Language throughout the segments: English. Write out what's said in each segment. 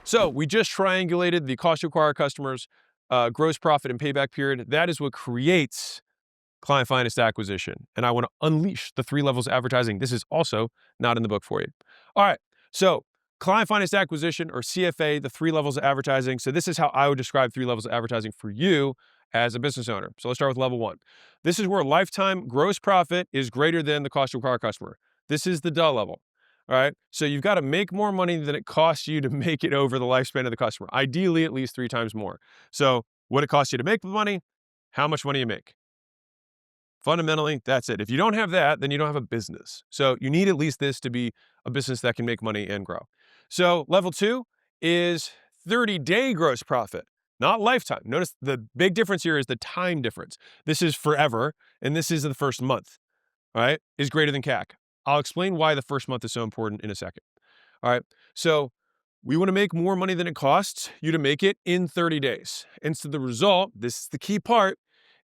So we just triangulated the cost to acquire customers, gross profit and payback period. That is what creates client finest acquisition. And I want to unleash the 3 levels of advertising. This is also not in the book for you. All right. So client finest acquisition, or CFA, the 3 levels of advertising. So this is how I would describe 3 levels of advertising for you as a business owner. So let's start with level 1. This is where lifetime gross profit is greater than the cost to acquire customer. This is the duh level. All right. So you've got to make more money than it costs you to make it over the lifespan of the customer. Ideally, at least 3 times more. So what it costs you to make the money, how much money you make. Fundamentally, that's it. If you don't have that, then you don't have a business. So you need at least this to be a business that can make money and grow. So level 2 is 30-day gross profit, not lifetime. Notice the big difference here is the time difference. This is forever, and this is the first month, all right, is greater than CAC. I'll explain why the first month is so important in a second. All right, so we want to make more money than it costs you to make it in 30 days. And so the result, this is the key part,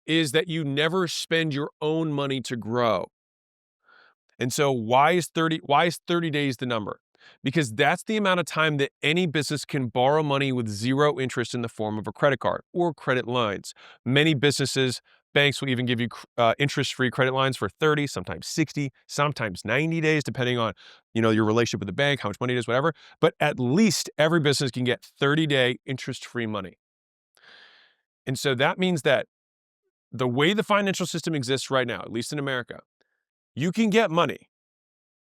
is that you never spend your own money to grow. And so why is 30 days the number? Because that's the amount of time that any business can borrow money with zero interest in the form of a credit card or credit lines. Many businesses, banks will even give you interest-free credit lines for 30, sometimes 60, sometimes 90 days, depending on, your relationship with the bank, how much money it is, whatever. But at least every business can get 30-day interest-free money. And so that means that the way the financial system exists right now, at least in America, you can get money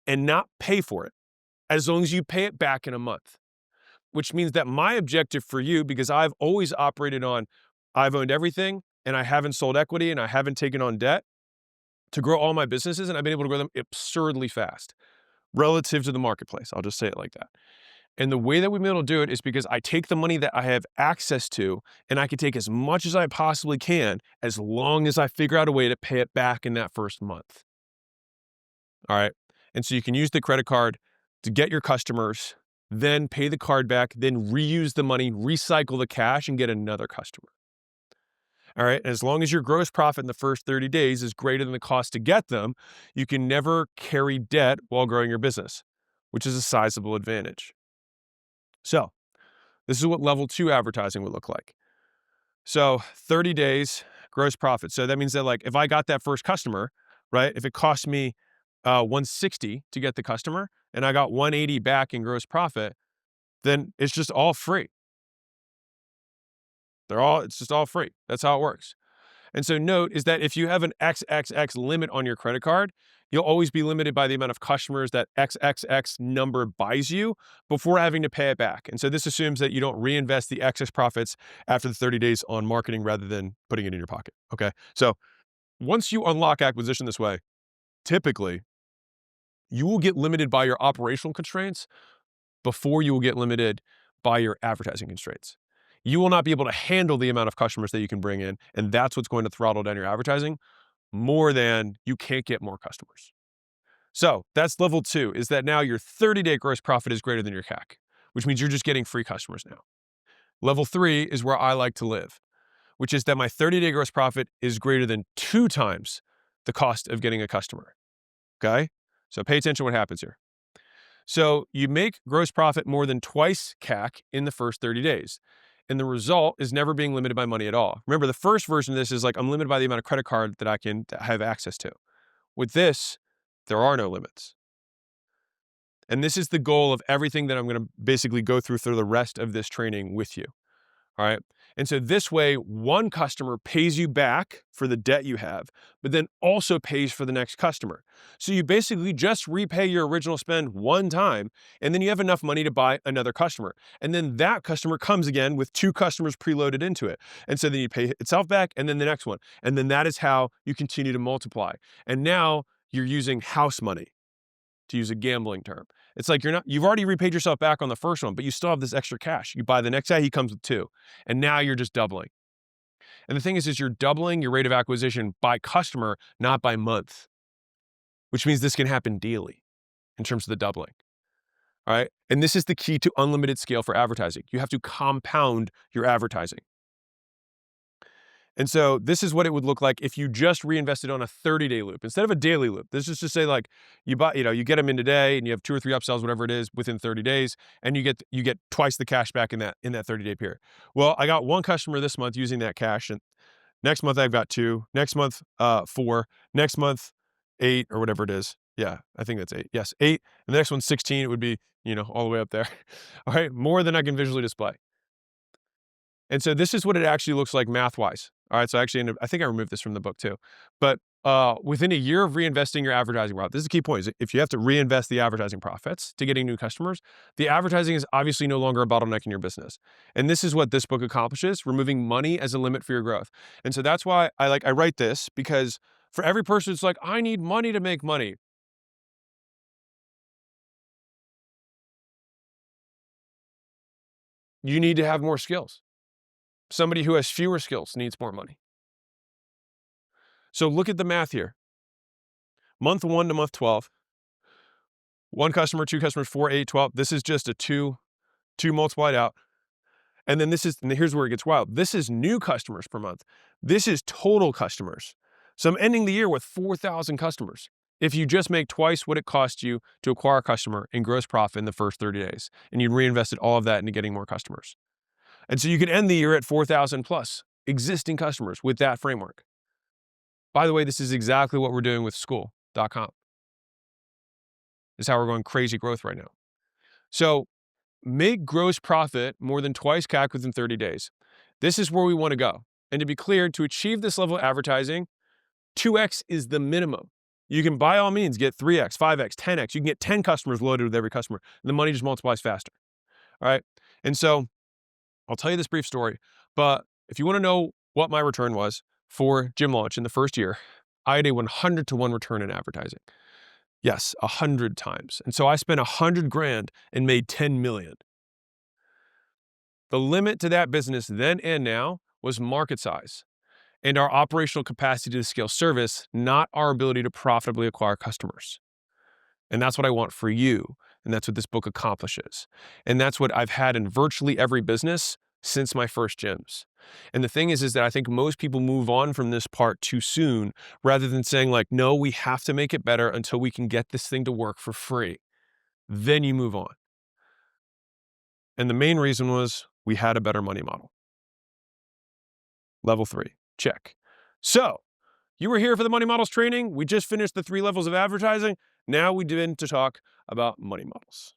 and not pay for it as long as you pay it back in a month, which means that my objective for you, because I've always operated on, I've owned everything and I haven't sold equity and I haven't taken on debt to grow all my businesses, and I've been able to grow them absurdly fast relative to the marketplace. I'll just say it like that. And the way that we've been able to do it is because I take the money that I have access to, and I can take as much as I possibly can as long as I figure out a way to pay it back in that first month. All right. And so you can use the credit card to get your customers, then pay the card back, then reuse the money, recycle the cash, and get another customer. All right. And as long as your gross profit in the first 30 days is greater than the cost to get them, you can never carry debt while growing your business, which is a sizable advantage. So this is what level 2 advertising would look like. So 30 days gross profit. So that means that, like, if I got that first customer, right, if it cost me 160 to get the customer and I got 180 back in gross profit, then it's just all free. It's just all free. That's how it works. And so note is that if you have an XXX limit on your credit card, you'll always be limited by the amount of customers that XXX number buys you before having to pay it back. And so this assumes that you don't reinvest the excess profits after the 30 days on marketing rather than putting it in your pocket. Okay. So once you unlock acquisition this way, typically you will get limited by your operational constraints before you will get limited by your advertising constraints. You will not be able to handle the amount of customers that you can bring in, and that's what's going to throttle down your advertising more than you can't get more customers. So that's level 2, is that now your 30-day gross profit is greater than your CAC, which means you're just getting free customers now. Level 3 is where I like to live, which is that my 30-day gross profit is greater than 2 times the cost of getting a customer. Okay? So pay attention to what happens here. So you make gross profit more than twice CAC in the first 30 days. And the result is never being limited by money at all. Remember, the first version of this is like I'm limited by the amount of credit card that I can have access to. With this, there are no limits. And this is the goal of everything that I'm going to basically go through the rest of this training with you. All right. And so this way, one customer pays you back for the debt you have, but then also pays for the next customer. So you basically just repay your original spend one time, and then you have enough money to buy another customer. And then that customer comes again with 2 customers preloaded into it. And so then you pay itself back and then the next one. And then that is how you continue to multiply. And now you're using house money, to use a gambling term. It's like you've already repaid yourself back on the first one, but you still have this extra cash. You buy the next guy, he comes with 2. And now you're just doubling. And the thing is you're doubling your rate of acquisition by customer, not by month, which means this can happen daily in terms of the doubling. All right. And this is the key to unlimited scale for advertising. You have to compound your advertising. And so this is what it would look like if you just reinvested on a 30-day loop instead of a daily loop. This is to say, like, you buy, you get them in today and you have 2 or 3 upsells, whatever it is, within 30 days, and you get twice the cash back in that 30-day period. Well, I got one customer this month using that cash, and next month I've got 2, next month 4, next month 8 or whatever it is. Yeah, I think that's 8. Yes, 8. And the next one's 16. It would be, all the way up there. All right, more than I can visually display. And so this is what it actually looks like math-wise. All right, so I think I removed this from the book too. But within a year of reinvesting your advertising profit, this is a key point, is if you have to reinvest the advertising profits to getting new customers, the advertising is obviously no longer a bottleneck in your business. And this is what this book accomplishes, removing money as a limit for your growth. And so that's why I write this, because for every person, it's like, I need money to make money. You need to have more skills. Somebody who has fewer skills needs more money. So look at the math here. Month 1 to month 12, 1 customer, 2 customers, 4, 8, 12. This is just a 2 multiplied out. And then here's where it gets wild. This is new customers per month. This is total customers. So I'm ending the year with 4,000 customers. If you just make twice what it cost you to acquire a customer in gross profit in the first 30 days, and you reinvested all of that into getting more customers. And so you can end the year at 4,000 plus existing customers with that framework. By the way, this is exactly what we're doing with school.com. This is how we're going crazy growth right now. So make gross profit more than twice CAC within 30 days. This is where we want to go. And to be clear, to achieve this level of advertising, 2x is the minimum. You can by all means get 3x, 5x, 10x. You can get 10 customers loaded with every customer. And the money just multiplies faster. All right. And so I'll tell you this brief story, but if you want to know what my return was for Gym Launch in the first year, I had a 100 to 1 return in advertising. Yes, 100 times. And so I spent 100 grand and made 10 million. The limit to that business then and now was market size and our operational capacity to scale service, not our ability to profitably acquire customers. And that's what I want for you. And that's what this book accomplishes. And that's what I've had in virtually every business since my first gyms. And the thing is that I think most people move on from this part too soon, rather than saying, like, no, we have to make it better until we can get this thing to work for free. Then you move on. And the main reason was we had a better money model. Level 3, check. So you were here for the money models training. We just finished the 3 levels of advertising. Now we begin to talk about money models.